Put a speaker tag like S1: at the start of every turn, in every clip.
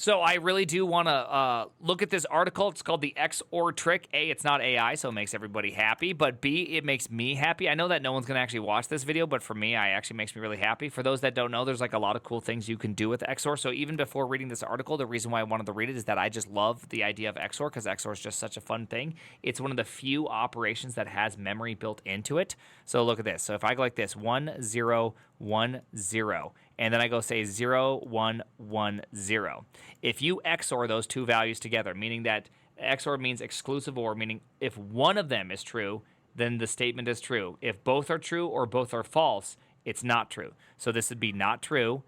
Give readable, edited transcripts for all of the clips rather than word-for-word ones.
S1: So I really do want to look at this article. It's called the XOR Trick. A, it's not AI, so it makes everybody happy. But B, it makes me happy. I know that no one's going to actually watch this video, but for me, it actually makes me really happy. For those that don't know, there's like a lot of cool things you can do with XOR. So even before reading this article, the reason why I wanted to read it is that I just love the idea of XOR because XOR is just such a fun thing. It's one of the few operations that has memory built into it. So look at this. So if I go like this, 1, 0, 1, 0, and then I go say 0, 1, 1, 0. If you XOR those two values together, meaning that XOR means exclusive OR, meaning if one of them is true, then the statement is true. If both are true or both are false, it's not true. So this would be not true,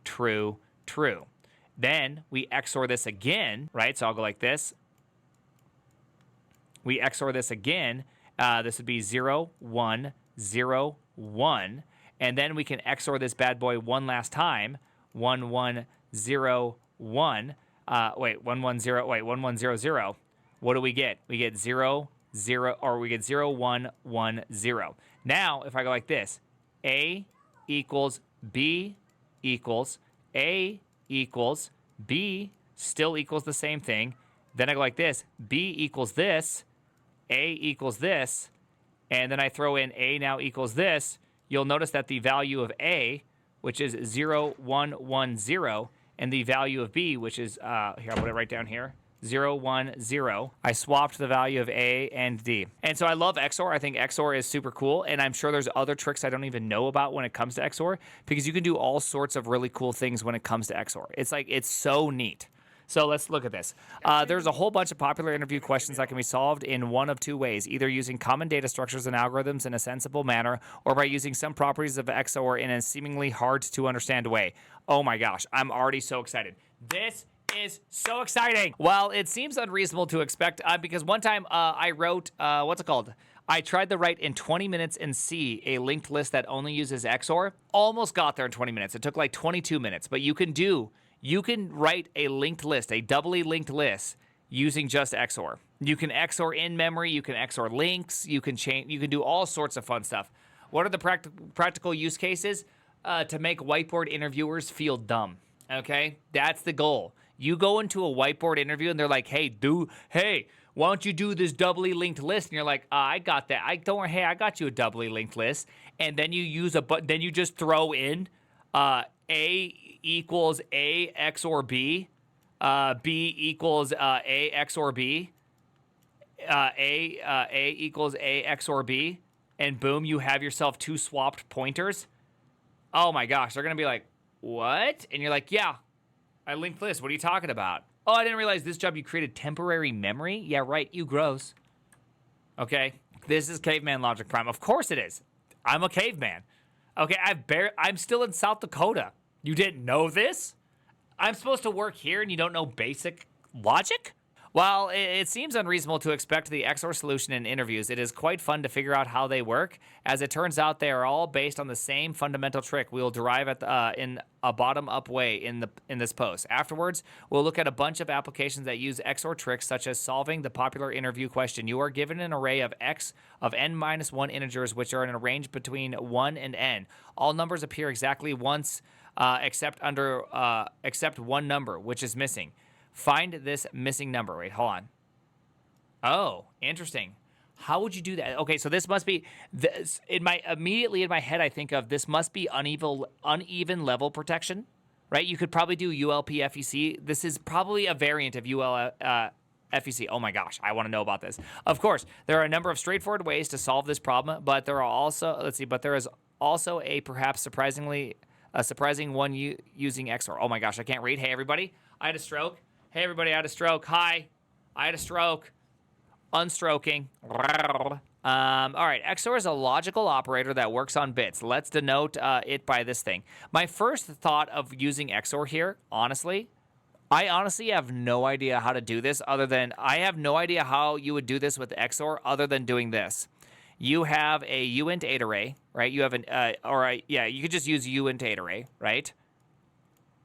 S1: true, true. Then we XOR this again, right? So I'll go like this. We XOR this again. This would be 0, 1, 0, 1. And then we can XOR this bad boy one last time. 1, 1, 0, 1. 1, 1, 0, 0. What do we get? We get 0, 0, or we get 0, 1, 1, 0. Now, if I go like this, A equals B equals A equals B still equals the same thing. Then I go like this, B equals this, A equals this, and then I throw in A now equals this. You'll notice that the value of A, which is 0, 1, 1, 0, and the value of B, which is, here, I'll put it right down here, 0, 1, 0. I swapped the value of A and D. And so I love XOR. I think XOR is super cool, and I'm sure there's other tricks I don't even know about when it comes to XOR, because you can do all sorts of really cool things when it comes to XOR. It's so neat. So let's look at this. There's a whole bunch of popular interview questions that can be solved in one of two ways, either using common data structures and algorithms in a sensible manner, or by using some properties of XOR in a seemingly hard to understand way. Oh my gosh, I'm already so excited. This is so exciting. Well, it seems unreasonable to expect, because one time I wrote, what's it called? I tried to write in 20 minutes in C a linked list that only uses XOR. Almost got there in 20 minutes. It took like 22 minutes, but you can write a linked list, a doubly linked list, using just XOR. You can XOR in memory, you can XOR links, you can do all sorts of fun stuff. What are the practical use cases? To make whiteboard interviewers feel dumb. Okay, that's the goal. You go into a whiteboard interview and they're like, hey, why don't you do this doubly linked list? And you're like, I got that. I got you a doubly linked list. And then then you just throw in A equals A XOR B, B equals A XOR B, A equals A XOR B, and boom, you have yourself two swapped pointers. Oh my gosh, they're gonna be like, what? And you're like, yeah, I linked list. What are you talking about? Oh, I didn't realize this job you created temporary memory. Yeah, right, you gross. Okay, this is caveman logic prime. Of course it is. I'm a caveman. Okay, I'm still in South Dakota. You didn't know this? I'm supposed to work here and you don't know basic logic? While it seems unreasonable to expect the XOR solution in interviews, it is quite fun to figure out how they work. As it turns out, they are all based on the same fundamental trick we will derive in a bottom-up way in this post. Afterwards, we'll look at a bunch of applications that use XOR tricks, such as solving the popular interview question. You are given an array of n-1 integers, which are in a range between 1 and n. All numbers appear exactly once, except one number, which is missing. Find this missing number. Wait, hold on. Oh, interesting. How would you do that? Okay, so this must be immediately in my head. I think of this must be uneven level protection, right? You could probably do ULP-FEC. This is probably a variant of FEC. Oh my gosh, I want to know about this. Of course, there are a number of straightforward ways to solve this problem, but there is also a perhaps surprising one using XOR. Oh my gosh, I can't read. Hey everybody, I had a stroke. Hey everybody, I had a stroke. Hi, I had a stroke. Unstroking. All right, XOR is a logical operator that works on bits. Let's denote it by this thing. My first thought of using XOR here, I honestly have no idea how to do this I have no idea how you would do this with XOR other than doing this. You have a uint8 array, right? You have you could just use uint8 array, right?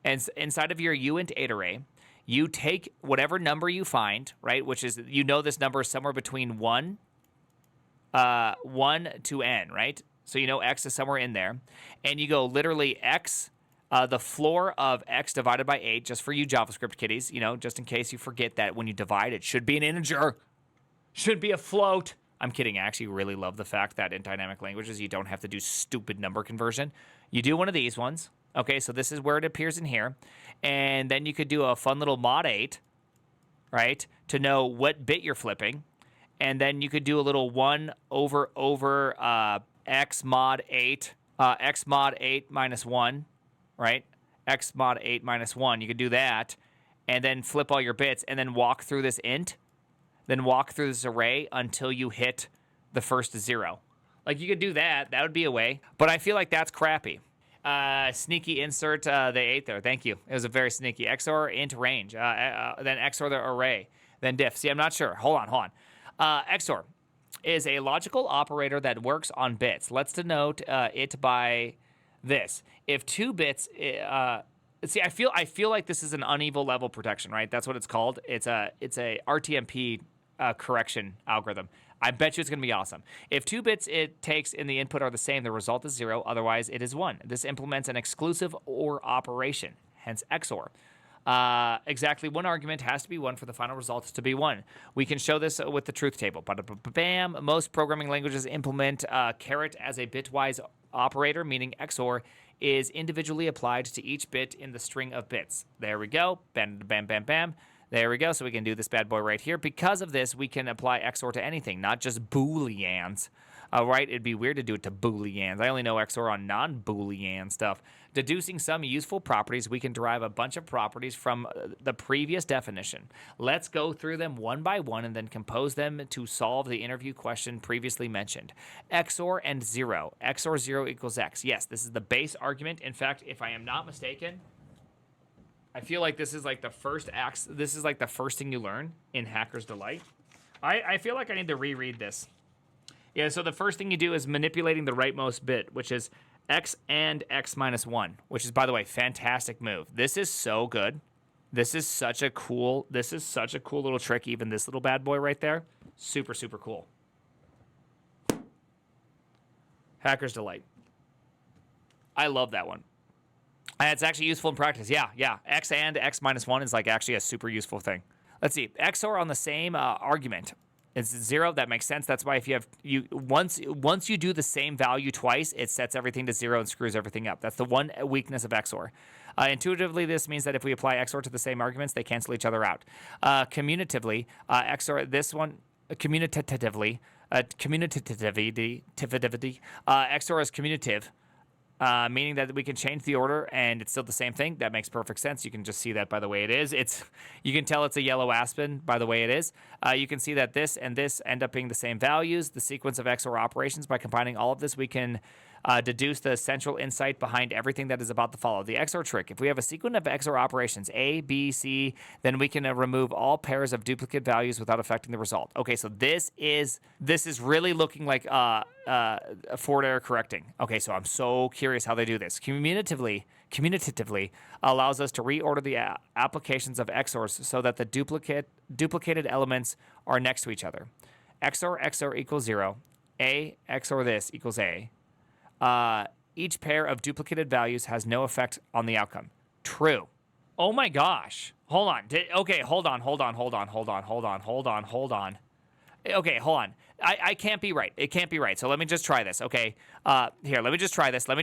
S1: And inside of your uint8 array, you take whatever number you find, right? Which is, this number is somewhere between 1 to n, right? So X is somewhere in there. And you go literally X the floor of x divided by 8, just for you JavaScript kiddies, just in case you forget that when you divide, it should be an integer. Should be a float. I'm kidding. I actually really love the fact that in dynamic languages, you don't have to do stupid number conversion. You do one of these ones. Okay, so this is where it appears in here. And then you could do a fun little mod 8, right, to know what bit you're flipping. And then you could do a little 1 over x mod 8 minus 1, right? X mod 8 minus 1. You could do that and then flip all your bits and then walk through this int, then walk through this array until you hit the first 0. Like, you could do that. That would be a way. But I feel like that's crappy. Sneaky insert the 8 there. Thank you. It was a very sneaky. XOR int range. Then XOR the array. Then diff. See, I'm not sure. Hold on. XOR is a logical operator that works on bits. Let's denote it by this. If 2 bits... see, I feel like this is an uneven level protection, right? That's what it's called. It's a RTMP correction algorithm. I bet you it's going to be awesome. If 2 bits it takes in the input are the same, the result is 0. Otherwise, it is 1. This implements an exclusive OR operation, hence XOR. Exactly 1 argument has to be 1 for the final result to be 1. We can show this with the truth table. Bam! Most programming languages implement caret as a bitwise operator, meaning XOR is individually applied to each bit in the string of bits. There we go. Bam, bam, bam, bam. There we go. So we can do this bad boy right here. Because of this, we can apply XOR to anything, not just Booleans. Right? It'd be weird to do it to Booleans. I only know XOR on non-Boolean stuff. Deducing some useful properties, we can derive a bunch of properties from the previous definition. Let's go through them one by one and then compose them to solve the interview question previously mentioned. XOR and 0. XOR 0 equals X. Yes, this is the base argument. In fact, if I am not mistaken, I feel like this is like the first this is like the first thing you learn in Hacker's Delight. I feel like I need to reread this. Yeah, so the first thing you do is manipulating the rightmost bit, which is x and x minus 1, which is, by the way, fantastic move. This is so good. This is such a cool little trick, even this little bad boy right there. Super, super cool. Hacker's Delight. I love that one. And it's actually useful in practice. Yeah. X and x minus 1 is like actually a super useful thing. Let's see. XOR on the same argument. It's 0. That makes sense. That's why if once you do the same value twice, it sets everything to 0 and screws everything up. That's the one weakness of XOR. Intuitively, this means that if we apply XOR to the same arguments, they cancel each other out. Commutatively, XOR this one commutatively, XOR is commutative. Meaning that we can change the order and it's still the same thing. That makes perfect sense. You can just see that by the way it is. You can tell it's a yellow aspen by the way it is. You can see that this and this end up being the same values. The sequence of XOR operations, by combining all of this, we can deduce the central insight behind everything that is about to follow. The XOR trick. If we have a sequence of XOR operations, A, B, C, then we can remove all pairs of duplicate values without affecting the result. Okay, so this is really looking like forward error correcting. Okay, so I'm so curious how they do this. Commutatively allows us to reorder the applications of XORs so that the duplicated elements are next to each other. XOR equals 0. A XOR this equals A. Each pair of duplicated values has no effect on the outcome. True. Oh my gosh. Hold on. Okay, hold on. Okay, hold on. I can't be right. It can't be right. So let me just try this. Okay. Here, let me just try this. Sorry,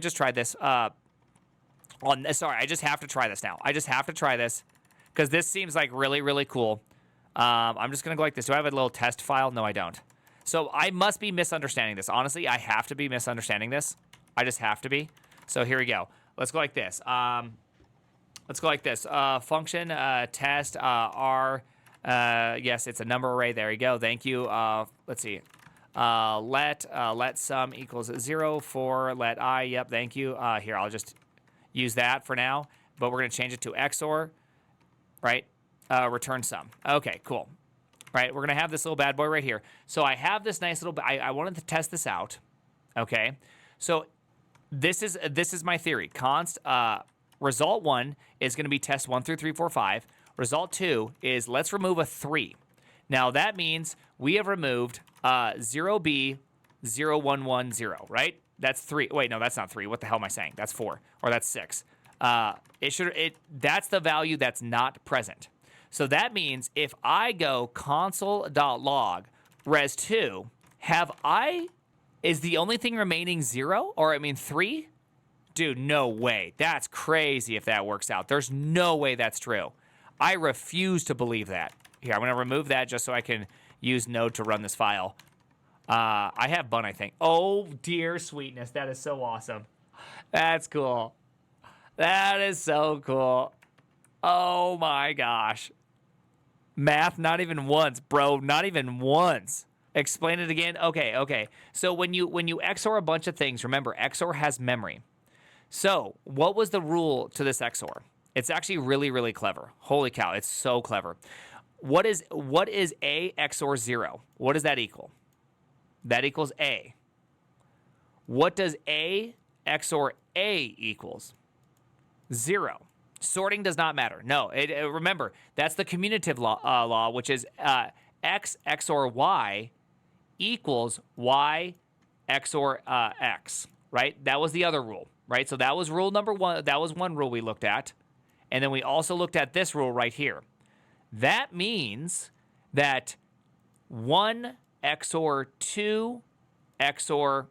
S1: I just have to try this now. I just have to try this because this seems like really, really cool. I'm just going to go like this. Do I have a little test file? No, I don't. So I must be misunderstanding this. Honestly, I have to be misunderstanding this. I just have to be. So here we go. Let's go like this. Function test R. Yes, it's a number array. There you go. Thank you. Let's see. Let sum equals 0 for let I. Yep. Thank you. Here, I'll just use that for now. But we're going to change it to XOR. Right. Return sum. Okay. Cool. Right, we're going to have this little bad boy right here. So I have this nice little... I wanted to test this out, okay? So this is my theory. Result 1 is going to be test 1 through 3, 4, 5. Result 2 is let's remove a 3. Now that means we have removed 0B, 0, 1, 1, 0, right? That's 3. Wait, no, that's not 3. What the hell am I saying? That's 4, or that's 6. That's the value that's not present. So that means if I go console.log res2, is the only thing remaining 0? Or I mean 3? Dude, no way. That's crazy if that works out. There's no way that's true. I refuse to believe that. Here, I'm going to remove that just so I can use Node to run this file. I have bun, I think. Oh, dear sweetness. That is so awesome. That's cool. That is so cool. Oh, my gosh. Math, not even once, bro. Not even once. Explain it again. Okay. So when you XOR a bunch of things, remember, XOR has memory. So what was the rule to this XOR? It's actually really, really clever. Holy cow, it's so clever. What is A XOR 0? What does that equal? That equals A. What does A XOR A equals? 0. Sorting does not matter. No, remember, that's the commutative law, which is X XOR Y equals Y XOR X, right? That was the other rule, right? So that was rule number 1. That was one rule we looked at. And then we also looked at this rule right here. That means that 1 XOR 2 XOR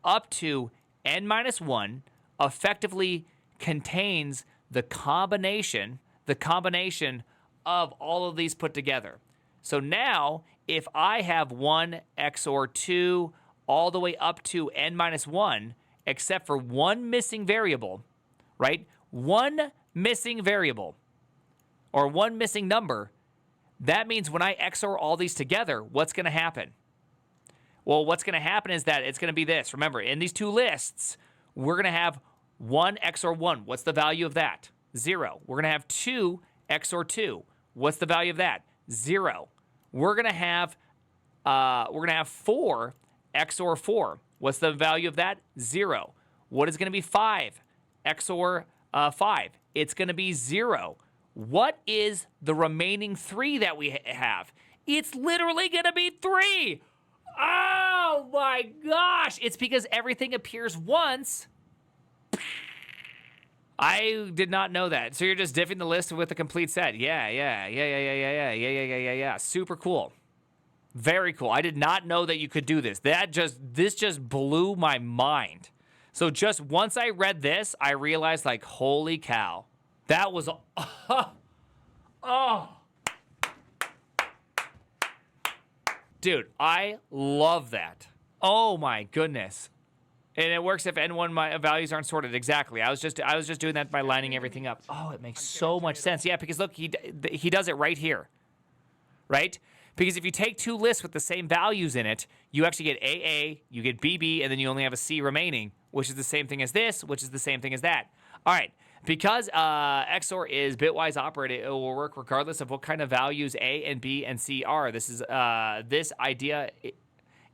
S1: up to n minus 1 effectively contains the combination of all of these put together. So now, if I have 1 XOR 2 all the way up to n minus 1, except for one missing variable, right? One missing variable or one missing number, that means when I XOR all these together, what's going to happen? Well, what's going to happen is that it's going to be this. Remember, in these two lists, we're going to have 1 XOR 1. What's the value of that? 0. We're going to have 2 XOR 2. What's the value of that? 0. We're going to have 4 XOR 4. What's the value of that? 0. What is going to be 5 XOR 5? It's going to be 0. What is the remaining 3 that we have? It's literally going to be 3. Oh my gosh. It's because everything appears once. I did not know that. So you're just diffing the list with a complete set. Yeah. Super cool. Very cool. I did not know that you could do this. This just blew my mind. So just once I read this, I realized, like, holy cow. That was, dude, I love that. Oh my goodness. And it works if N1 my values aren't sorted. Exactly. I was just doing that by lining everything up. Oh, it makes so much sense. Yeah, because look, he does it right here. Right? Because if you take two lists with the same values in it, you actually get AA, you get BB, and then you only have a C remaining, which is the same thing as this, which is the same thing as that. All right. Because XOR is bitwise operated, it will work regardless of what kind of values A and B and C are. This idea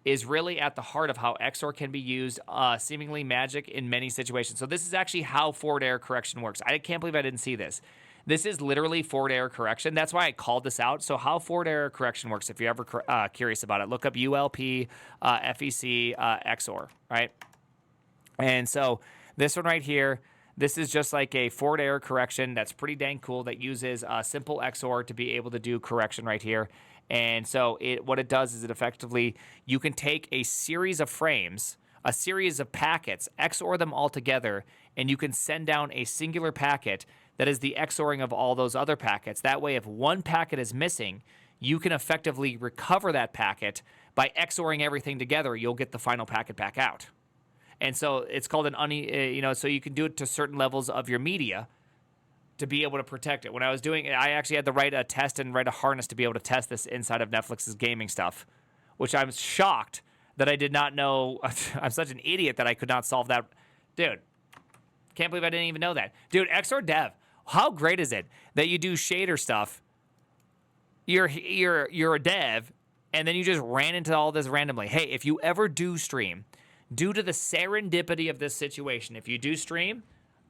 S1: is really at the heart of how XOR can be used, seemingly magic in many situations. So this is actually how forward error correction works. I can't believe I didn't see this. This is literally forward error correction. That's why I called this out. So how forward error correction works, if you're ever curious about it, look up ULP, FEC, XOR, right? And so this one right here, this is just like a forward error correction that's pretty dang cool that uses simple XOR to be able to do correction right here. And so what it does is it effectively, you can take a series of frames, a series of packets, XOR them all together, and you can send down a singular packet that is the XORing of all those other packets. That way, if one packet is missing, you can effectively recover that packet by XORing everything together. You'll get the final packet back out. And so it's called so you can do it to certain levels of your media to be able to protect it. When I was doing it, I actually had to write a test and write a harness to be able to test this inside of Netflix's gaming stuff, which I'm shocked that I did not know. I'm such an idiot that I could not solve that. Dude, can't believe I didn't even know that. Dude, XOR Dev, how great is it that you do shader stuff? You're a dev, and then you just ran into all this randomly. Hey, if you ever do stream, due to the serendipity of this situation, if you do stream,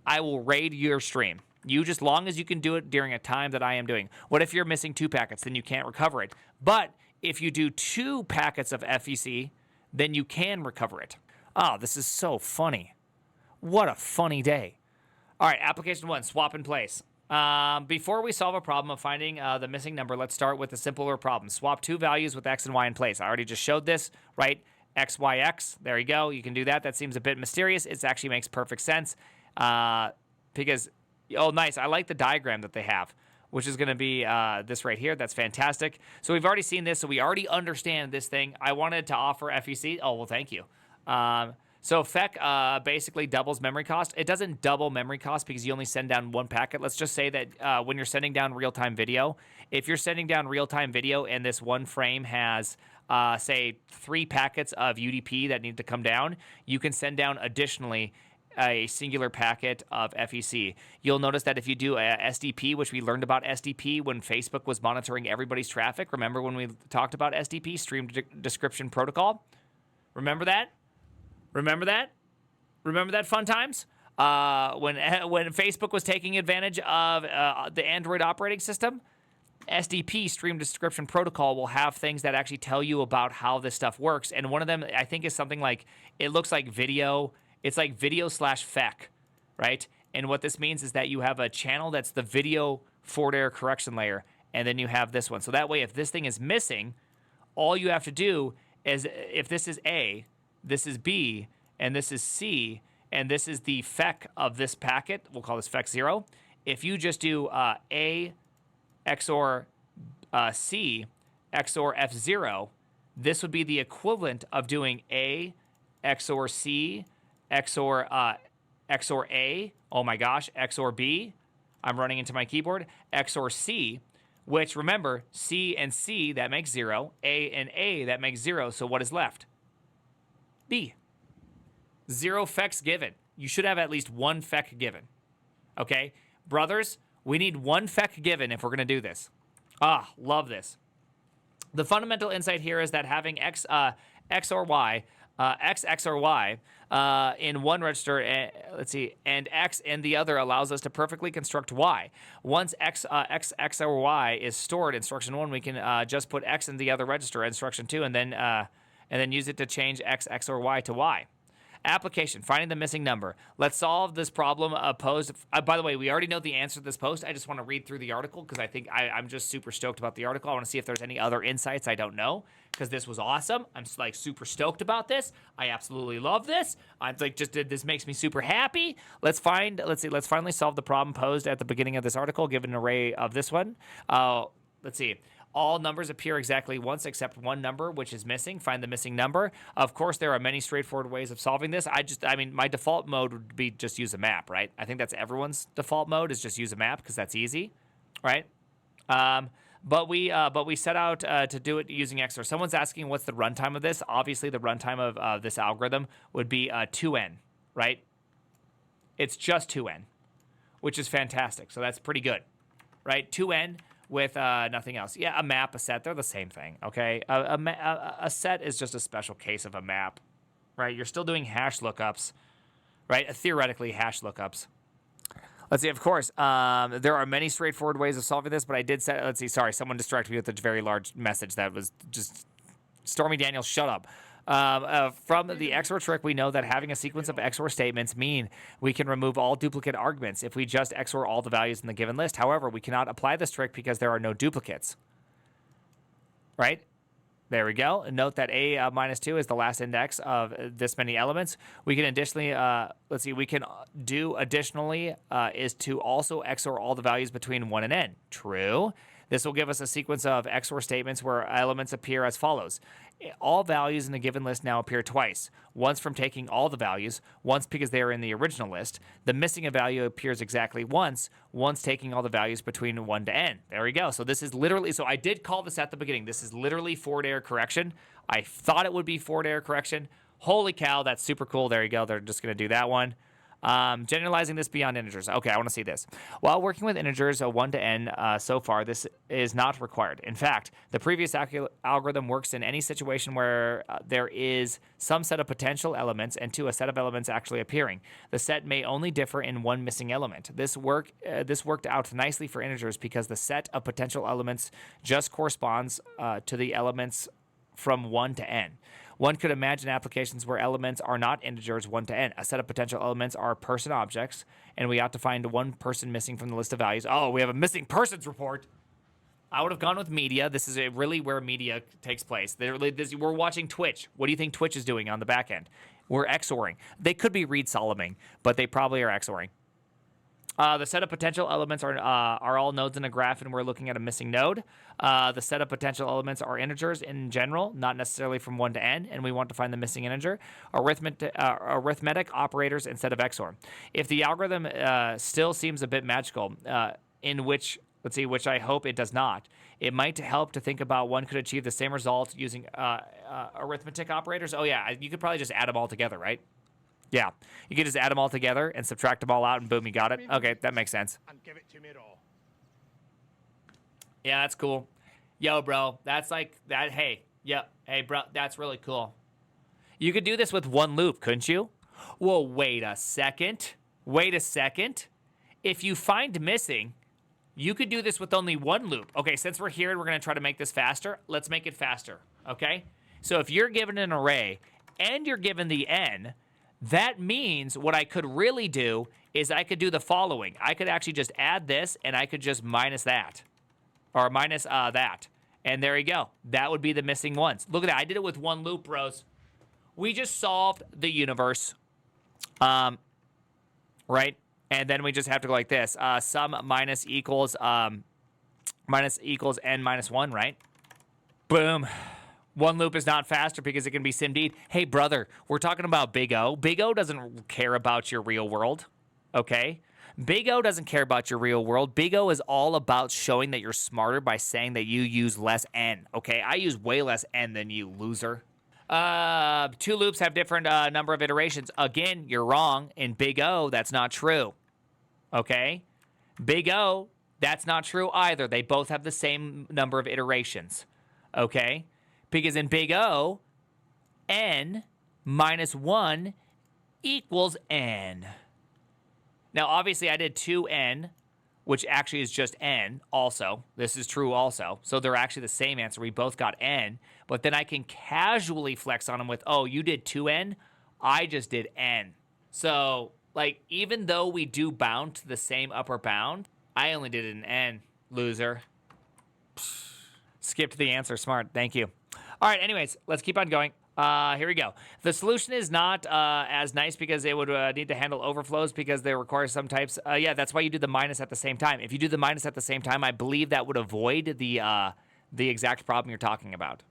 S1: I will raid your stream. You just long as you can do it during a time that I am doing. What if you're missing 2 packets? Then you can't recover it. But if you do 2 packets of FEC, then you can recover it. Oh, this is so funny. What a funny day. All right, application 1, swap in place. Before we solve a problem of finding the missing number, let's start with a simpler problem. Swap two values with x and y in place. I already just showed this, right? X, Y, X. There you go. You can do that. That seems a bit mysterious. It actually makes perfect sense because, oh, nice. I like the diagram that they have, which is going to be this right here. That's fantastic. So we've already seen this, so we already understand this thing. I wanted to offer FEC. Oh, well, thank you. So FEC basically doubles memory cost. It doesn't double memory cost because you only send down one packet. Let's just say that when you're sending down real-time video, if you're sending down real-time video and this one frame has, say, 3 packets of UDP that need to come down, you can send down additionally a singular packet of FEC. You'll notice that if you do a SDP, which we learned about SDP when Facebook was monitoring everybody's traffic. Remember when we talked about SDP, Stream Description Protocol? Remember that? Remember that? Remember that fun times? When Facebook was taking advantage of the Android operating system? SDP, Stream Description Protocol, will have things that actually tell you about how this stuff works. And one of them, I think, is something like, it looks like video. It's like video/FEC, right? And what this means is that you have a channel that's the video forward error correction layer, and then you have this one. So that way, if this thing is missing, all you have to do is, if this is A, this is B, and this is C, and this is the FEC of this packet, we'll call this FEC 0. If you just do A XOR C XOR F0, this would be the equivalent of doing A XOR C XOR XOR A, oh my gosh, XOR B, I'm running into my keyboard, XOR C, which, remember, C and C, that makes 0, A and A, that makes 0, so what is left? B. 0 FECs given. You should have at least 1 FEC given. Okay? Brothers, we need 1 FEC given if we're going to do this. Love this. The fundamental insight here is that having X or Y, X XOR Y in one register, and X in the other allows us to perfectly construct Y. Once X XOR Y is stored, instruction 1, we can just put X in the other register, instruction 2, and then use it to change X XOR Y to Y. Application, finding the missing number. Let's solve this problem posed. By the way, we already know the answer to this post. I just want to read through the article because I think I'm just super stoked about the article. I want to see if there's any other insights I don't know because this was awesome. I'm like super stoked about this. I absolutely love this. I'm like this makes me super happy. Let's finally solve the problem posed at the beginning of this article given an array of this one. Let's see. All numbers appear exactly once except one number, which is missing. Find the missing number. Of course, there are many straightforward ways of solving this. My default mode would be just use a map, right? I think that's everyone's default mode is just use a map because that's easy, right? But we set out to do it using XOR. Someone's asking what's the runtime of this. Obviously, the runtime of this algorithm would be 2n, right? It's just 2n, which is fantastic. So that's pretty good, right? 2n. With nothing else. Yeah, a map, a set, they're the same thing, okay? A set is just a special case of a map, right? You're still doing hash lookups, right? Theoretically, hash lookups. Let's see, of course, there are many straightforward ways of solving this, but I did set, let's see, sorry, someone distracted me with a very large message that was just, Stormy Daniels, shut up. From the XOR trick, we know that having a sequence of XOR statements mean we can remove all duplicate arguments if we just XOR all the values in the given list. However, we cannot apply this trick because there are no duplicates. Right? There we go. And note that A minus 2 is the last index of this many elements. We can additionally, is to also XOR all the values between 1 and n. True. This will give us a sequence of XOR statements where elements appear as follows. All values in the given list now appear twice. Once from taking all the values, once because they are in the original list. The missing a value appears exactly once taking all the values between 1 to n. There we go. So this is literally, so I did call this at the beginning. This is literally forward error correction. I thought it would be forward error correction. Holy cow, that's super cool. There you go. They're just going to do that one. Generalizing this beyond integers. Okay, I want to see this. While working with integers 1 to n so far, this is not required. In fact, the previous algorithm works in any situation where there is some set of potential elements and a set of elements actually appearing. The set may only differ in one missing element. This worked out nicely for integers because the set of potential elements just corresponds to the elements from 1 to n. One could imagine applications where elements are not integers 1 to n. A set of potential elements are person objects, and we ought to find one person missing from the list of values. Oh, we have a missing persons report. I would have gone with media. This is really where media takes place. We're watching Twitch. What do you think Twitch is doing on the back end? We're XORing. They could be Reed Soloming, but they probably are XORing. The set of potential elements are all nodes in a graph, and we're looking at a missing node. The set of potential elements are integers in general, not necessarily from 1 to n, and we want to find the missing integer. Arithmetic operators instead of XOR. If the algorithm still seems a bit magical, which I hope it does not, it might help to think about one could achieve the same result using arithmetic operators. Oh, yeah, you could probably just add them all together, right? Yeah, you can just add them all together and subtract them all out, and boom, you got it. Okay, that makes sense. And give it to me raw. Yeah, that's cool. Yo, bro, that's like that. Hey, bro, that's really cool. You could do this with one loop, couldn't you? Well, wait a second. If you find missing, you could do this with only one loop. Okay, since we're here and we're going to try to make this faster, let's make it faster, okay? So if you're given an array and you're given the n, that means what I could really do is I could do the following. I could actually just add this, and I could just minus that. Or minus that. And there you go. That would be the missing ones. Look at that. I did it with one loop, bros. We just solved the universe. Right? And then we just have to go like this. Sum minus equals n minus 1, right? Boom. One loop is not faster because it can be SIMD'd. Hey, brother, we're talking about Big O. Big O doesn't care about your real world, okay? Big O doesn't care about your real world. Big O is all about showing that you're smarter by saying that you use less n, okay? I use way less n than you, loser. Two loops have different number of iterations. Again, you're wrong. In Big O, that's not true, okay? Big O, that's not true either. They both have the same number of iterations, okay? Because in Big O, n minus 1 equals n. Now, obviously, I did 2n, which actually is just n also. This is true also. So they're actually the same answer. We both got n. But then I can casually flex on them with, oh, you did 2n, I just did n. So, like, even though we do bound to the same upper bound, I only did an n, loser. Skipped the answer. Smart. Thank you. All right, anyways, let's keep on going. Here we go. The solution is not as nice because it would need to handle overflows because they require some types. Yeah, that's why you do the minus at the same time. If you do the minus at the same time, I believe that would avoid the exact problem you're talking about.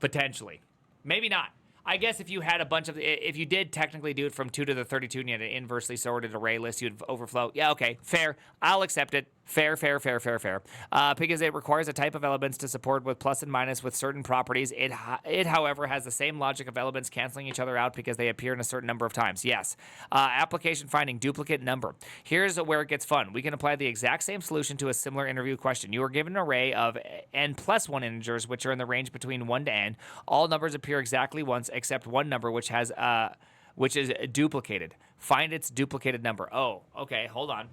S1: Potentially. Maybe not. I guess if you had a bunch of, if you did technically do it from 2 to the 32 and you had an inversely sorted array list, you'd overflow. Yeah, okay, fair. I'll accept it. Fair. Because it requires a type of elements to support with plus and minus with certain properties. It, however, has the same logic of elements canceling each other out because they appear in a certain number of times. Yes. Application finding duplicate number. Here's where it gets fun. We can apply the exact same solution to a similar interview question. You are given an array of n plus 1 integers, which are in the range between 1 to n. All numbers appear exactly once except one number, which is duplicated. Find its duplicated number. Oh, okay, hold on.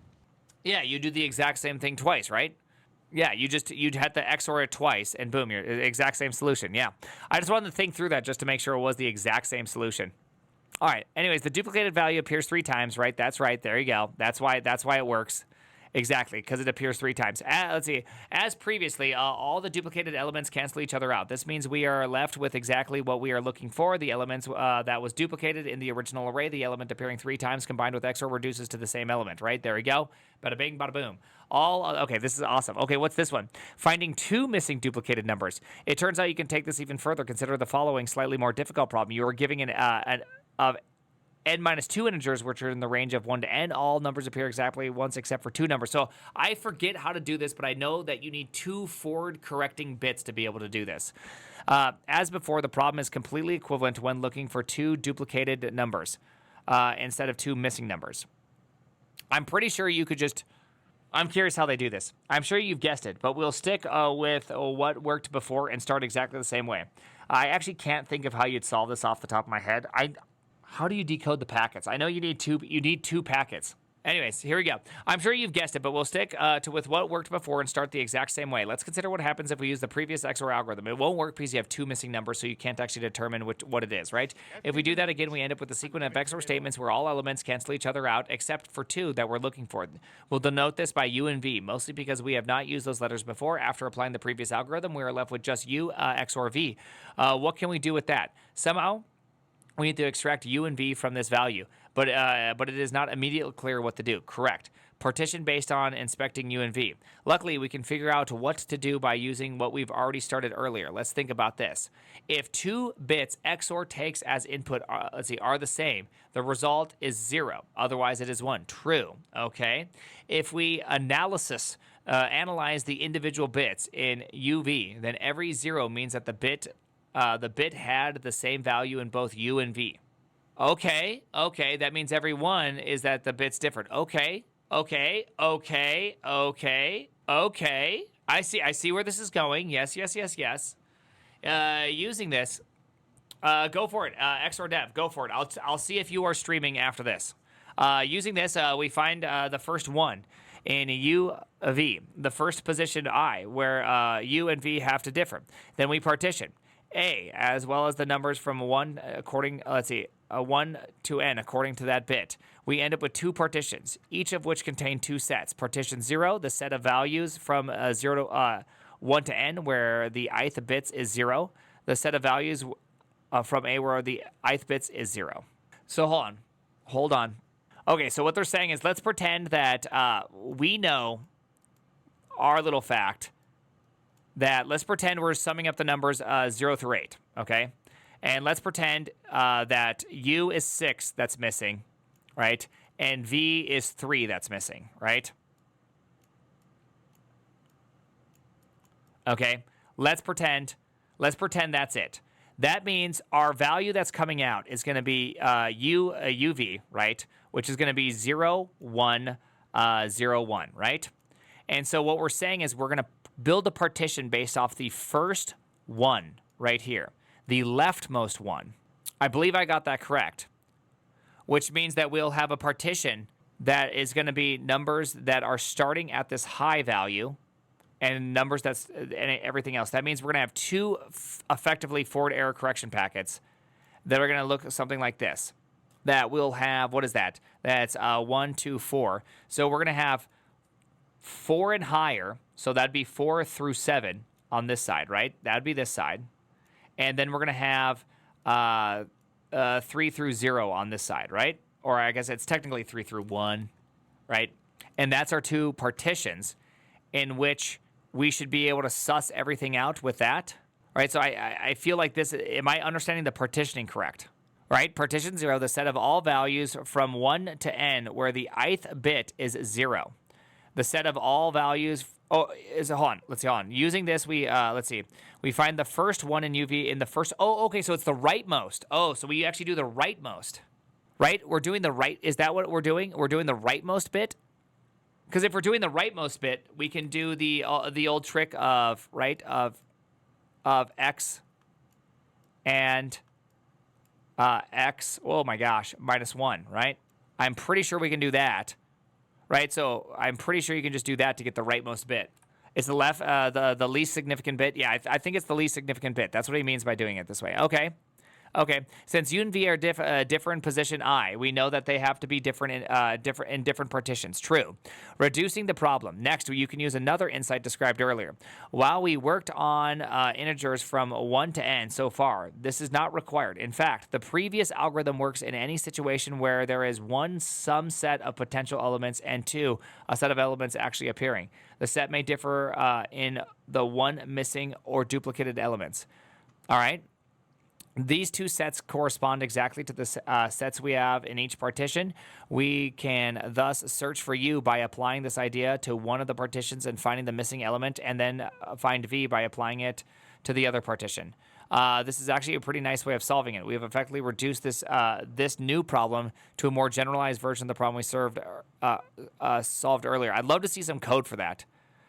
S1: Yeah, you do the exact same thing twice, right? Yeah, you'd had to XOR it twice, and boom, you're the exact same solution. Yeah, I just wanted to think through that just to make sure it was the exact same solution. All right. Anyways, the duplicated value appears 3 times, right? That's right. There you go. That's why it works. Exactly, because it appears 3 times. Let's see. As previously, all the duplicated elements cancel each other out. This means we are left with exactly what we are looking for. The elements that was duplicated in the original array, the element appearing 3 times combined with XOR reduces to the same element, right? There we go. Bada bing, bada boom. Okay, this is awesome. Okay, what's this one? Finding 2 missing duplicated numbers. It turns out you can take this even further. Consider the following slightly more difficult problem. You are giving of n minus 2 integers, which are in the range of 1 to n. All numbers appear exactly once except for 2 numbers. So I forget how to do this, but I know that you need 2 forward-correcting bits to be able to do this. As before, the problem is completely equivalent when looking for 2 duplicated numbers instead of 2 missing numbers. I'm pretty sure you could just... I'm curious how they do this. I'm sure you've guessed it, but we'll stick with what worked before and start exactly the same way. I actually can't think of how you'd solve this off the top of my head. How do you decode the packets? I know you need two packets. Anyways, here we go. I'm sure you've guessed it, but we'll stick with what worked before and start the exact same way. Let's consider what happens if we use the previous XOR algorithm. It won't work because you have two missing numbers, so you can't actually determine what it is, right? If we do that again, we end up with a sequence of XOR statements where all elements cancel each other out, except for two that we're looking for. We'll denote this by U and V, mostly because we have not used those letters before. After applying the previous algorithm, we are left with just U XOR V. What can we do with that? Somehow, we need to extract U and V from this value, but it is not immediately clear what to do. Correct. Partition based on inspecting U and V. Luckily, we can figure out what to do by using what we've already started earlier. Let's think about this. If 2 bits XOR takes as input are the same, the result is 0. Otherwise, it is 1. True. Okay. If we analyze the individual bits in UV, then every 0 means that the bit had the same value in both U and V. Okay, that means every 1 is that the bit's different. Okay. I see where this is going. Yes. Using this, go for it. XOR Dev, go for it. I'll see if you are streaming after this. Using this, we find the first 1 in U V, the first position I, where U and V have to differ. Then we partition A, as well as the numbers from 1 1 to n according to that bit. We end up with 2 partitions, each of which contain 2 sets. Partition 0, the set of values from 1 to n, where the ith bits is 0. The set of values from A, where the ith bits is 0. So hold on. Okay, so what they're saying is, let's pretend that we know our little fact, that let's pretend we're summing up the numbers 0 through 8, okay? And let's pretend that U is 6 that's missing, right? And V is 3 that's missing, right? Okay, let's pretend that's it. That means our value that's coming out is going to be UV, right? Which is going to be 0, 1, 0, 1, right? And so what we're saying is we're going to build a partition based off the first 1 right here, the leftmost 1. I believe I got that correct, which means that we'll have a partition that is going to be numbers that are starting at this high value and numbers and everything else. That means we're going to have 2 effectively forward error correction packets that are going to look something like this. That we'll have, what is that? That's 1, 2, 4. So we're going to have 4 and higher, so that'd be 4 through 7 on this side, right? That'd be this side. And then we're going to have 3 through 0 on this side, right? Or I guess it's technically 3 through 1, right? And that's our 2 partitions in which we should be able to suss everything out with that, right? So I feel like this, am I understanding the partitioning correct? Right? Partition 0, the set of all values from 1 to n where the ith bit is 0. The set of all values, hold on. Using this, we find the first 1 in UV in the first, okay, so it's the rightmost. So we actually do the rightmost, right? We're doing the right, is that what we're doing? We're doing the rightmost bit? Because if we're doing the rightmost bit, we can do the old trick of, right, of x and x, oh my gosh, minus 1, right? I'm pretty sure we can do that. Right, so I'm pretty sure you can just do that to get the rightmost bit. It's the the least significant bit. Yeah, I think it's the least significant bit. That's what he means by doing it this way. Okay. Since U and V are different position I, we know that they have to be different in different partitions. True. Reducing the problem. Next, you can use another insight described earlier. While we worked on integers from 1 to n so far, this is not required. In fact, the previous algorithm works in any situation where there is 1 some set of potential elements and 2 a set of elements actually appearing. The set may differ in the 1 missing or duplicated elements. All right. These 2 sets correspond exactly to the sets we have in each partition. We can thus search for U by applying this idea to one of the partitions and finding the missing element, and then find V by applying it to the other partition. This is actually a pretty nice way of solving it. We have effectively reduced this new problem to a more generalized version of the problem we solved earlier. I'd love to see some code for that,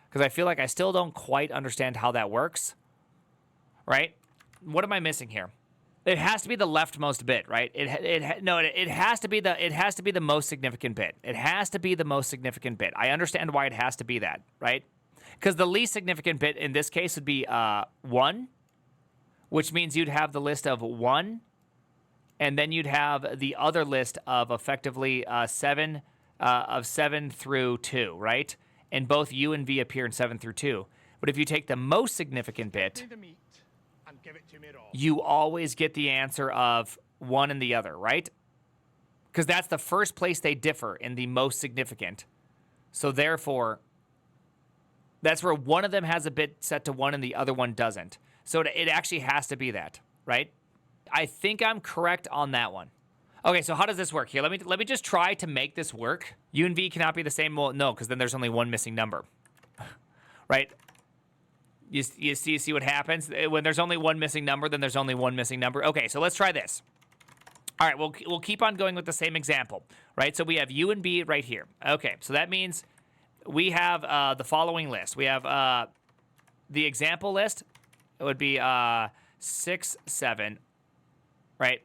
S1: because I feel like I still don't quite understand how that works. Right? What am I missing here? It has to be the leftmost bit, right? It has to be the most significant bit. It has to be the most significant bit. I understand why it has to be that, right? Because the least significant bit in this case would be 1, which means you'd have the list of 1, and then you'd have the other list of effectively 7 through 2, right? And both U and V appear in 7 through 2. But if you take the most significant bit, you always get the answer of 1 in the other, right? Because that's the first place they differ in the most significant. So therefore, that's where one of them has a bit set to 1 and the other one doesn't. So it actually has to be that, right? I think I'm correct on that one. Okay, so how does this work? Here, let me just try to make this work. U and V cannot be the same. Well, no, because then there's only one missing number, right? You see what happens? When there's only one missing number, then there's only one missing number. Okay, so let's try this. All right, we'll keep on going with the same example, right? So we have U and B right here. Okay, so that means we have the following list. We have the example list. It would be 6, 7, right?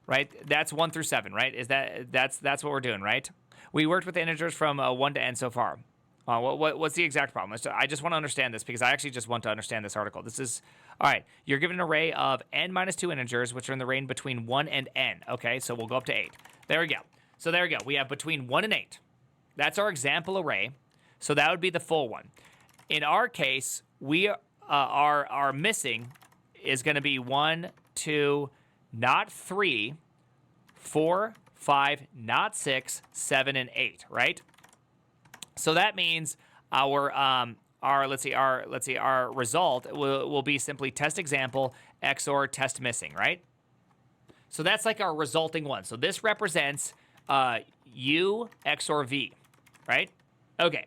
S1: Right? That's 1 through 7, right? That's what we're doing, right? We worked with integers from 1 to n so far. What's the exact problem? I just want to understand this because I actually just want to understand this article. This is, all right, you're given an array of n minus 2 integers, which are in the range between 1 and n. Okay, so we'll go up to 8. There we go. So there we go. We have between 1 and 8. That's our example array. So that would be the full one. In our case, we are missing is going to be 1, 2, not 3, 4, 5, not 6, 7, and 8, right? So that means our result will be simply test example XOR test missing, right? So that's like our resulting one. So this represents U XOR V, right? Okay,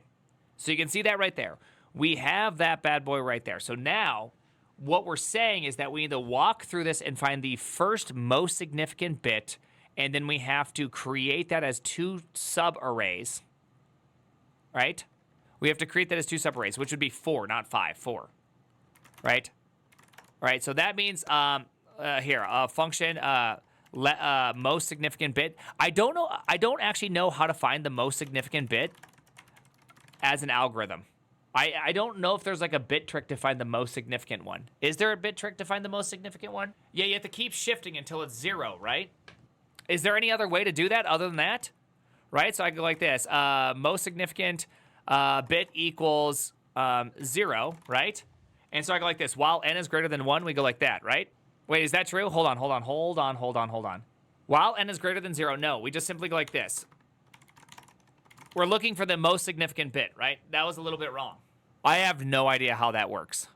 S1: so you can see that right there. We have that bad boy right there. So now what we're saying is that we need to walk through this and find the first most significant bit, and then we have to create that as 2 subarrays. Right? We have to create that as 2 subarrays, which would be 4, not 5, 4. Right? All right, so that means, here, a function, most significant bit. I don't actually know how to find the most significant bit as an algorithm. I don't know if there's like a bit trick to find the most significant one. Is there a bit trick to find the most significant one? Yeah, you have to keep shifting until it's 0, right? Is there any other way to do that other than that? Right, so I go like this, most significant bit equals 0, right? And so I go like this, while n is greater than 1, we go like that, right? Wait, is that true? Hold on. While n is greater than 0, no, we just simply go like this. We're looking for the most significant bit, right? That was a little bit wrong. I have no idea how that works,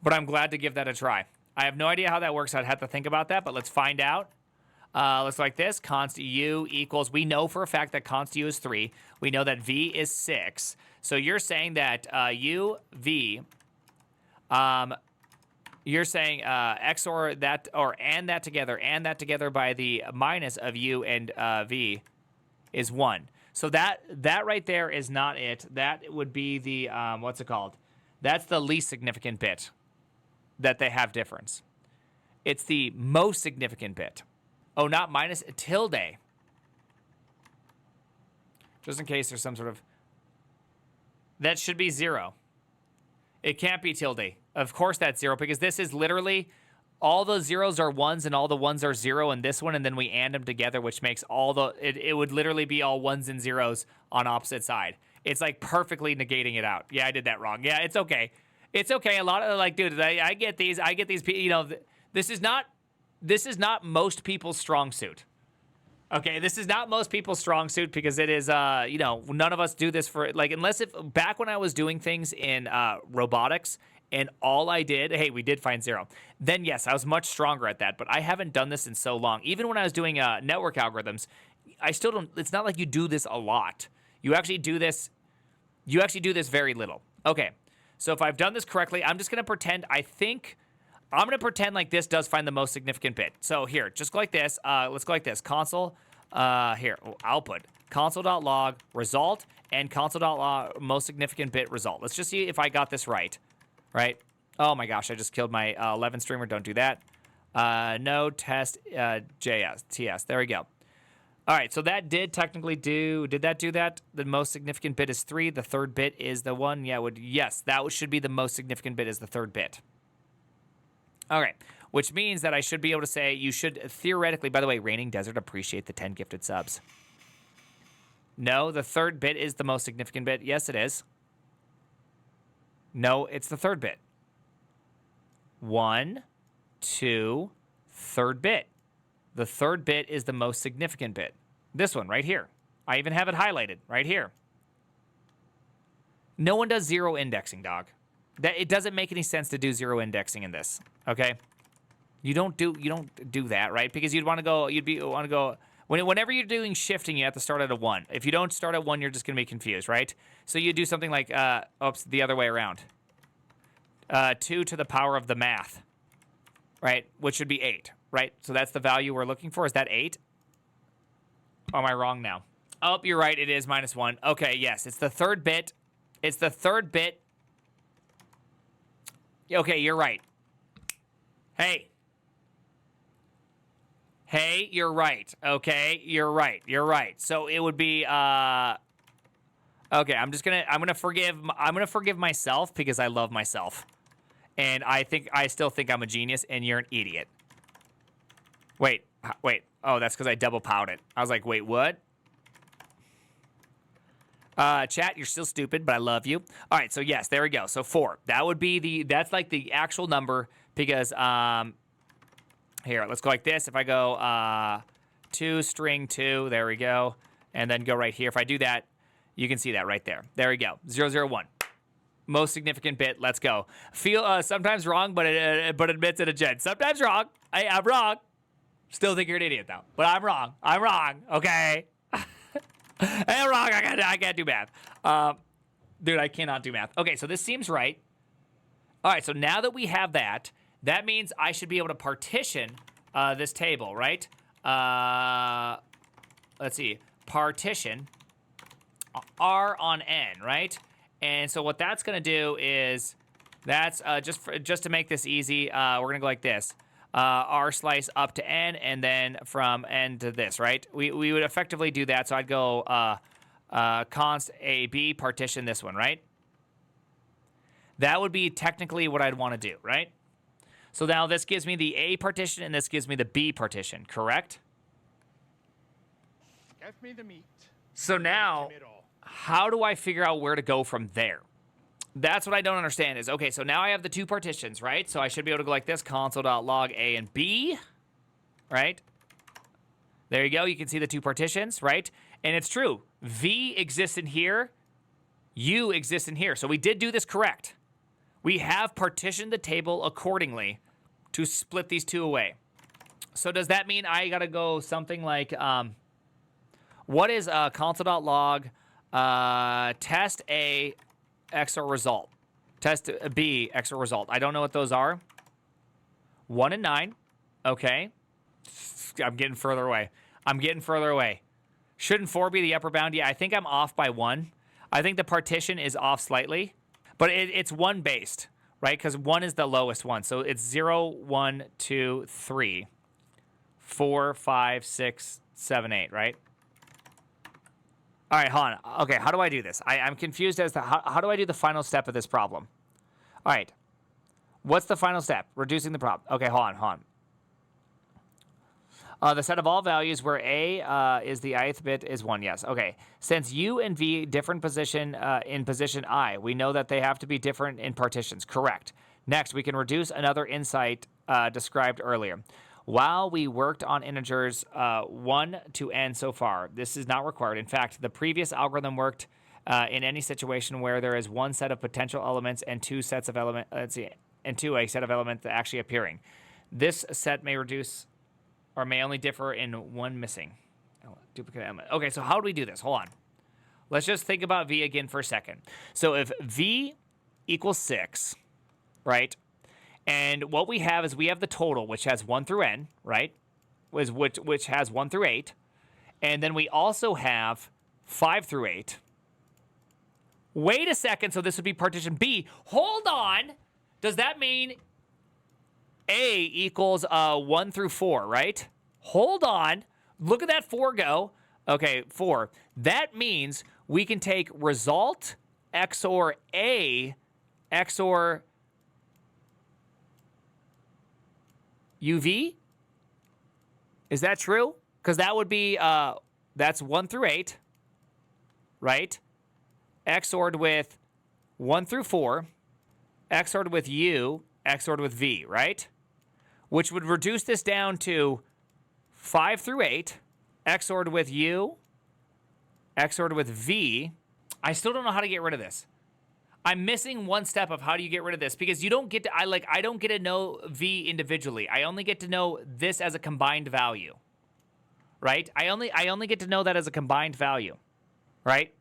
S1: but I'm glad to give that a try. I have no idea how that works. I'd have to think about that, but let's find out. Let's like this, const u equals, we know for a fact that const u is 3. We know that v is 6. So you're saying that u, v, you're saying XOR that, or and that together by the minus of u and v is 1. So that right there is not it. That would be the, what's it called? That's the least significant bit that they have difference. It's the most significant bit. Oh, not minus, tilde. Just in case there's some sort of... That should be 0. It can't be tilde. Of course that's 0, because this is literally... All the zeros are 1s, and all the 1s are 0 in this one, and then we AND them together, which makes all the... It would literally be all 1s and 0s on opposite side. It's like perfectly negating it out. Yeah, I did that wrong. Yeah, it's okay. It's okay. A lot of, like, dude, I get these, you know, this is not most people's strong suit. Okay, this is not most people's strong suit because it is, you know, none of us do this for, like, unless if, back when I was doing things in robotics and all I did, hey, we did find 0, then yes, I was much stronger at that, but I haven't done this in so long. Even when I was doing network algorithms, I still don't, it's not like you do this a lot. You actually do this very little. Okay, so if I've done this correctly, I'm just going to pretend, I'm going to pretend like this does find the most significant bit. So here, just go like this. Let's go like this. Console, here, output. Console.log result and console.log most significant bit result. Let's just see if I got this right. Right? Oh my gosh, I just killed my 11 streamer. Don't do that. No test TS. There we go. All right, so that did technically did that do that? The most significant bit is 3. The third bit is the 1. Yeah, yes, that should be the most significant bit is the third bit. All right, which means that I should be able to say you should theoretically, by the way, Raining Desert, appreciate the 10 gifted subs. No, the third bit is the most significant bit. Yes, it is. No, it's the third bit. 1, 2, third bit. The third bit is the most significant bit. This one right here. I even have it highlighted right here. No one does zero indexing, dog. It doesn't make any sense to do zero indexing in this. Okay? You don't do that, right? Because whenever you're doing shifting, you have to start at a 1. If you don't start at 1, you're just going to be confused, right? So you do something like the other way around. 2 to the power of the math. Right? Which should be 8. Right? So that's the value we're looking for. Is that 8? Or am I wrong now? Oh, you're right. It is -1. Okay, yes. It's the third bit. It's the third bit. Okay, you're right. Hey. Hey, you're right. Okay, you're right. You're right. So it would be okay, I'm gonna forgive myself because I love myself. And I still think I'm a genius and you're an idiot. Wait. Oh, that's because I double powed it. I was like, wait, what? Chat, you're still stupid, but I love you. All right, so yes, there we go. So 4. That would be that's like the actual number because, here, let's go like this. If I go 2 string 2, there we go. And then go right here. If I do that, you can see that right there. There we go. 001. Most significant bit. Let's go. Feel sometimes wrong, but admits it a gen. Sometimes wrong. I'm wrong. Still think you're an idiot though. But I'm wrong. I'm wrong. Okay. I'm wrong. I can't do math. Dude, I cannot do math. Okay, so this seems right. All right, so now that we have that, that means I should be able to partition this table, right? Let's see. Partition R on N, right? And so what that's going to do is that's just to make this easy, we're going to go like this. R slice up to N, and then from N to this, right? We would effectively do that. So I'd go const AB, partition this one, right? That would be technically what I'd want to do, right? So now this gives me the A partition, and this gives me the B partition, correct?
S2: Give me the meat.
S1: So now, how do I figure out where to go from there? That's what I don't understand is, okay, so now I have the 2 partitions, right? So I should be able to go like this, console.log A and B, right? There you go. You can see the 2 partitions, right? And it's true. V exists in here. U exists in here. So we did do this correct. We have partitioned the table accordingly to split these 2 away. So does that mean I got to go something like, what is console.log test A XOR result? Test B XOR result. I don't know what those are. 1 and 9. Okay. I'm getting further away. Shouldn't 4 be the upper bound? Yeah, I think I'm off by 1. I think the partition is off slightly. But it's 1 based, right? Because 1 is the lowest one. So it's 0, 1, 2, 3, 4, 5, 6, 7, 8, right? All right, hold on. Okay, how do I do this? I'm confused as to how do I do the final step of this problem? All right. What's the final step? Reducing the problem. Okay, hold on. The set of all values where A is the ith bit is 1, yes. Okay. Since U and V different position in position I, we know that they have to be different in partitions. Correct. Next, we can reduce another insight described earlier. While we worked on integers 1 to n so far, this is not required. In fact, the previous algorithm worked in any situation where there is 1 set of potential elements and 2 sets of elements. Let's see, and 2 a set of elements actually appearing. This set may reduce or may only differ in 1 missing duplicate element. Okay, so how do we do this? Hold on. Let's just think about V again for a second. So if V equals 6, right? And what we have is we have the total, which has 1 through n, right? Which has 1 through 8. And then we also have 5 through 8. Wait a second, so this would be partition B. Hold on. Does that mean A equals 1 through 4, right? Hold on. Look at that 4 go. Okay, 4. That means we can take result XOR A XOR UV. Is that true? Because that would be, that's 1 through 8, right? XOR'd with 1 through 4, XOR'd with U, XOR'd with V, right? Which would reduce this down to 5 through 8, XOR'd with U, XOR'd with V. I still don't know how to get rid of this. I'm missing one step of how do you get rid of this, because you don't get to, I don't get to know V individually. I only get to know this as a combined value, right? I only get to know that as a combined value, right?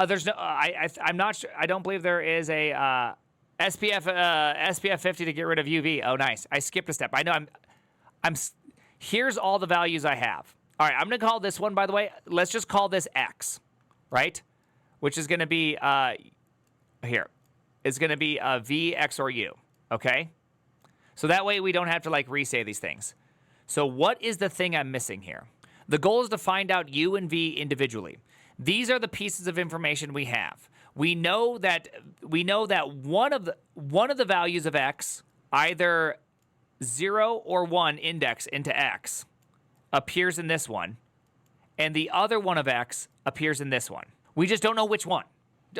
S1: There's no, I'm not sure. I don't believe there is a SPF 50 to get rid of UV. Oh, nice. I skipped a step. I know here's all the values I have. All right, I'm going to call this one, by the way, let's just call this X, right? Which is going to be, here. It's going to be V XOR U, okay? So that way we don't have to, like, re-say these things. So what is the thing I'm missing here? The goal is to find out U and V individually. These are the pieces of information we have. We know that one of the values of X, either 0 or 1 index into X, appears in this one, and the other one of X appears in this one. We just don't know which one.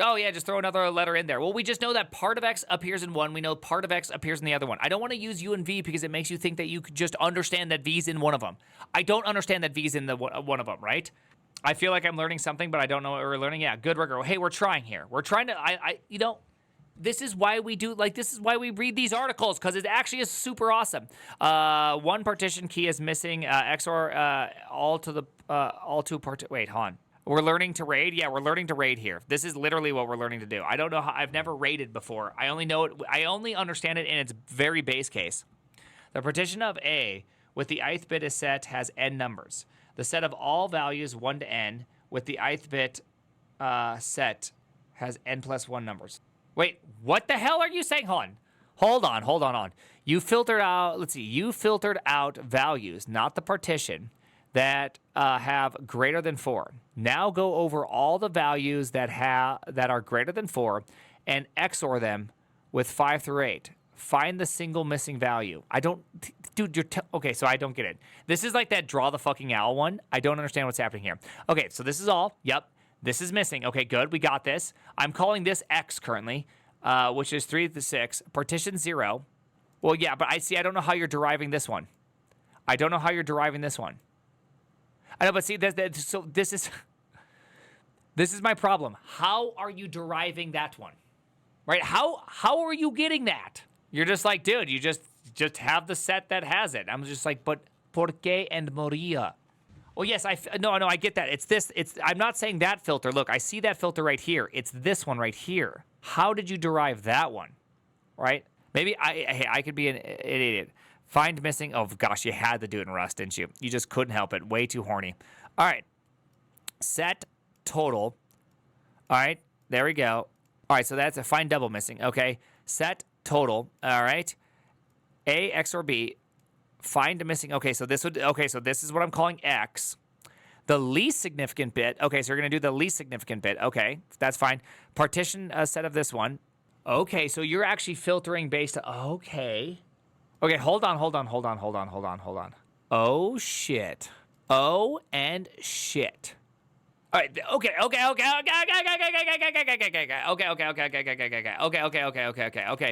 S1: Oh, yeah, just throw another letter in there. Well, we just know that part of X appears in one. We know part of X appears in the other one. I don't want to use U and V because it makes you think that you could just understand that V's in one of them. I don't understand that V's in the one of them, right? I feel like I'm learning something, but I don't know what we're learning. Yeah, good, Ricker. Hey, we're trying here. We're trying to, this is why we do, this is why we read these articles, because it actually is super awesome. One partition key is missing, XOR wait, hold on. We're learning to raid? Yeah, we're learning to raid here. This is literally what we're learning to do. I don't know how, I've never raided before. I only understand it in its very base case. The partition of A with the ith bit is set has n numbers. The set of all values 1 to n with the ith bit set has n plus 1 numbers. Wait, what the hell are you saying? Hold on. You filtered out values, not the partition, that have greater than 4. Now go over all the values that are greater than 4 and XOR them with 5 through 8. Find the single missing value. Okay, so I don't get it. This is like that draw the fucking owl one. I don't understand what's happening here. Okay, so this is all. Yep, this is missing. Okay, good, we got this. I'm calling this X currently, which is 3 to the 6. Partition 0. Well, yeah, but I don't know how you're deriving this one. I don't know how you're deriving this one. I know, but see, so this is my problem. How are you deriving that one? Right? How are you getting that? You're just like, dude, you just have the set that has it. I'm just like, but ¿por qué and Maria? Well, yes, no, I get that. It's this. I'm not saying that filter. Look, I see that filter right here. It's this one right here. How did you derive that one? Right? Maybe I could be an idiot. Find missing. Oh, gosh, you had to do it in Rust, didn't you? You just couldn't help it. Way too horny. All right. Set total. All right. There we go. All right. So that's a find double missing. Okay. Set total. All right. A XOR B. Find missing. Okay. So this is what I'm calling X. The least significant bit. Okay. So you're going to do the least significant bit. Okay. That's fine. Partition set of this one. Okay. So you're actually filtering based on. Okay. Okay, hold on. Oh, shit. Oh, and shit. All right, okay. Okay,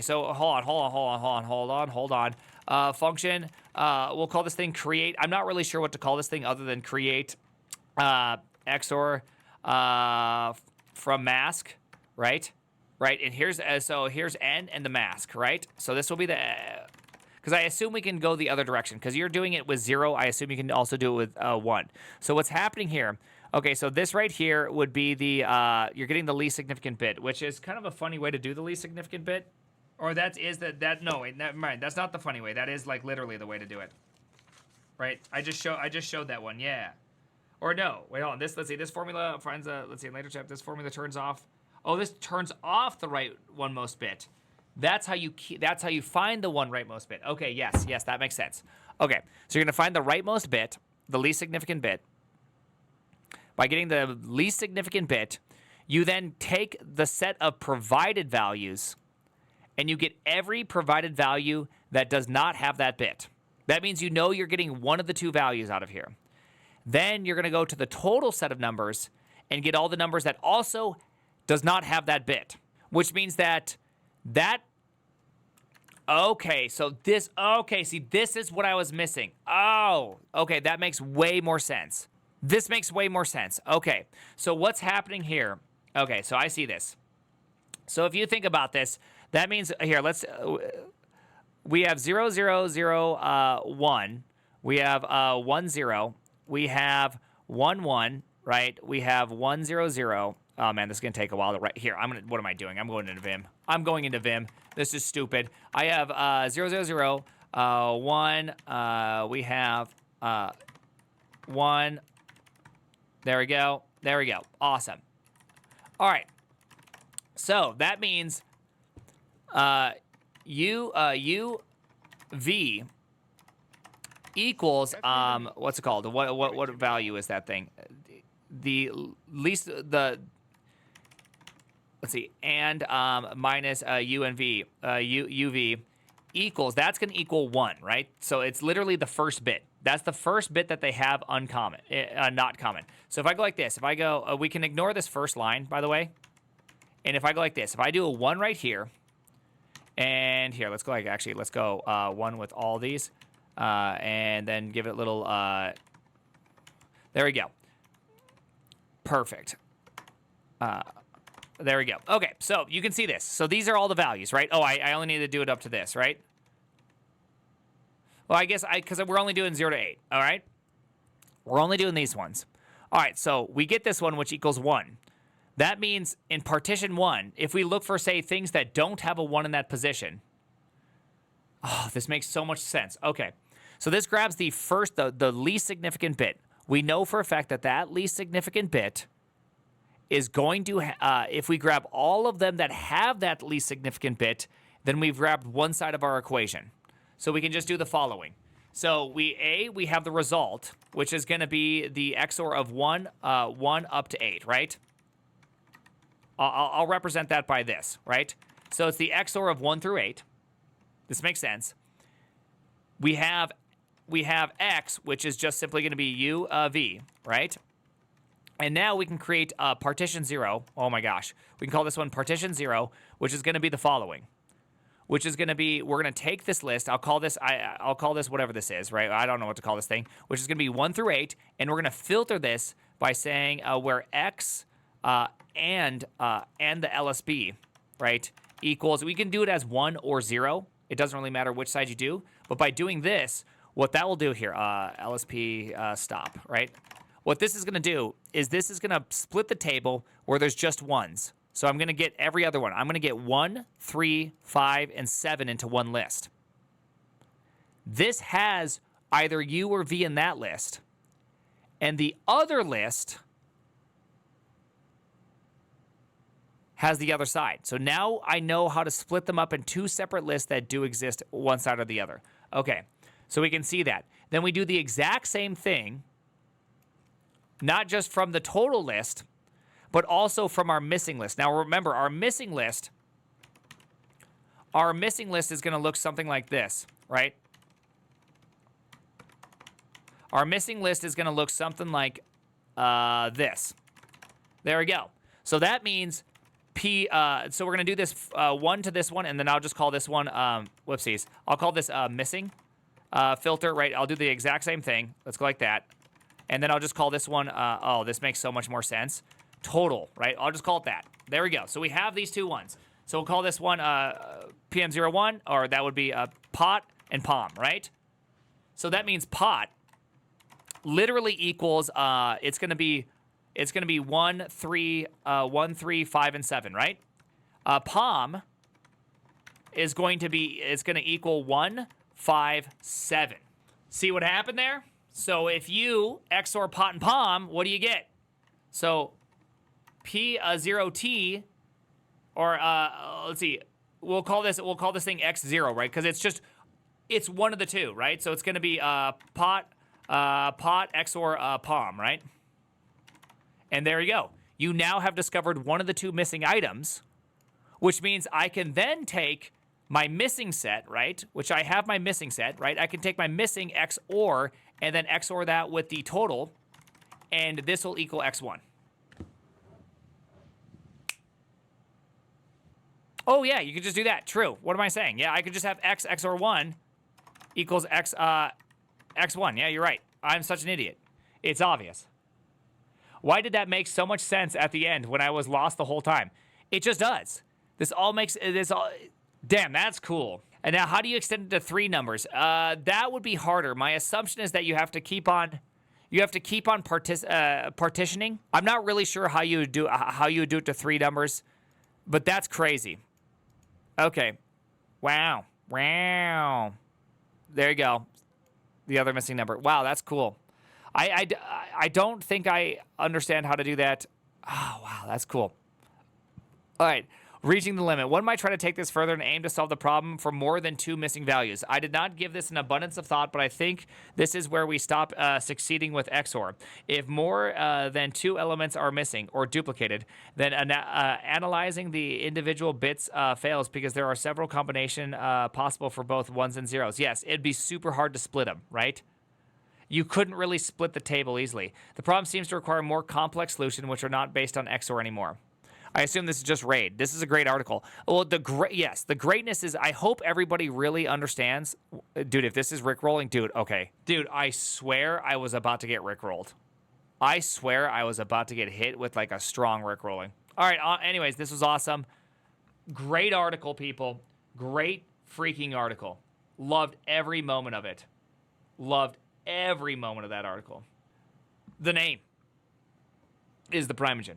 S1: so hold on. Function, we'll call this thing create. I'm not really sure what to call this thing other than create XOR from mask, right? Right, and here's n and the mask, right? So this will be the... Because I assume we can go the other direction. Because you're doing it with 0, I assume you can also do it with 1. So what's happening here? Okay, so this right here would be the you're getting the least significant bit, which is kind of a funny way to do the least significant bit. Or no, wait, never mind. That's not the funny way. That is like literally the way to do it. Right? I just showed that one. Yeah. Or no. Wait, hold on. Let's see. This formula finds let's see, in later step, this formula turns off. Oh, this turns off the right onemost bit. That's how you find the one rightmost bit. Okay, yes, that makes sense. Okay, so you're going to find the rightmost bit, the least significant bit. By getting the least significant bit, you then take the set of provided values and you get every provided value that does not have that bit. That means you know you're getting one of the two values out of here. Then you're going to go to the total set of numbers and get all the numbers that also does not have that bit, which means okay, so this is what I was missing. Oh, okay, that makes way more sense. This makes way more sense. Okay, so what's happening here? Okay, so I see this. So if you think about this, that means, here, we have 0, 0, 0, 1. We have 1, 0. We have 1, 1, right? We have 1, 0, 0. Oh, man, this is going to take a while to write. Here, what am I doing? I'm going into Vim. This is stupid. I have 0, 0, 0, 1. We have 1. There we go. Awesome. All right. So that means UV equals what's it called? What value is that thing? Let's see, and minus U and V, UV equals, that's going to equal 1, right? So it's literally the first bit. That's the first bit that they have uncommon, not common. So if I go like this, if I go, we can ignore this first line, by the way. And if I go like this, if I do a 1 right here, and here, let's go 1 with all these, and then give it a little, there we go. Perfect. There we go. Okay, so you can see this. So these are all the values, right? Oh, I only need to do it up to this, right? Well, I guess because we're only doing 0 to 8, all right? We're only doing these ones. All right, so we get this one, which equals 1. That means in partition 1, if we look for, say, things that don't have a 1 in that position, oh, this makes so much sense. Okay, so this grabs the least significant bit. We know for a fact that least significant bit is going to, if we grab all of them that have that least significant bit, then we've grabbed one side of our equation. So we can just do the following. So we have the result, which is going to be the XOR of 1 up to 8, right? I'll represent that by this, right? So it's the XOR of 1 through 8. This makes sense. We have X, which is just simply going to be U, V, right? And now we can create partition 0. Oh my gosh. We can call this one partition 0, which is going to be the following. Which is going to be, we're going to take this list. I'll call this whatever this is, right? I don't know what to call this thing. Which is going to be 1 through 8. And we're going to filter this by saying where X and the LSB, right, equals, we can do it as 1 or 0. It doesn't really matter which side you do. But by doing this, what that will do here, LSP stop, right? What this is going to do is this is going to split the table where there's just ones. So I'm going to get every other one. I'm going to get 1, 3, 5, and 7 into one list. This has either U or V in that list. And the other list has the other side. So now I know how to split them up in two separate lists that do exist one side or the other. Okay, so we can see that. Then we do the exact same thing, not just from the total list, but also from our missing list. Now remember, our missing list is going to look something like this, right? Our missing list is going to look something like this. There we go. So that means so we're going to do this 1 to this one, and then I'll just call this one, whoopsies. I'll call this missing filter, right? I'll do the exact same thing. Let's go like that. And then I'll just call this one, oh, this makes so much more sense. Total, right? I'll just call it that. There we go. So we have these two ones. So we'll call this one PM01, or that would be pot and palm, right? So that means pot literally equals, it's going to be 1, 3, 5, and 7, right? Palm is going to be, it's going to equal 1, 5, 7. See what happened there? So if you XOR pot and palm, what do you get? So P0T, or let's see, we'll call this thing X0, right? Because it's one of the two, right? So it's going to be pot XOR palm, right? And there you go. You now have discovered one of the two missing items, which means I can then take my missing set, right? Which I have my missing set, right? I can take my missing XOR and then XOR that with the total, and this will equal X1. Oh, yeah, you could just do that. True. What am I saying? Yeah, I could just have X XOR 1 equals X1. Yeah, you're right. I'm such an idiot. It's obvious. Why did that make so much sense at the end when I was lost the whole time? It just does. This all makes this all. Damn, that's cool. And now, how do you extend it to 3 numbers? That would be harder. My assumption is that you have to keep on partitioning. I'm not really sure how you would do it to 3 numbers, but that's crazy. Okay. Wow. There you go. The other missing number. Wow, that's cool. I don't think I understand how to do that. Oh, wow, that's cool. All right. Reaching the limit. One might try to take this further and aim to solve the problem for more than 2 missing values. I did not give this an abundance of thought, but I think this is where we stop succeeding with XOR. If more than 2 elements are missing or duplicated, then analyzing the individual bits fails because there are several combinations possible for both 1s and 0s. Yes, it'd be super hard to split them, right? You couldn't really split the table easily. The problem seems to require a more complex solution, which are not based on XOR anymore. I assume this is just RAID. This is a great article. Well, the greatness is I hope everybody really understands. Dude, if this is Rickrolling, dude, okay. Dude, I swear I was about to get Rickrolled. I swear I was about to get hit with like a strong Rickrolling. All right, anyways, this was awesome. Great article, people. Great freaking article. Loved every moment of it. Loved every moment of that article. The name is the Primogen.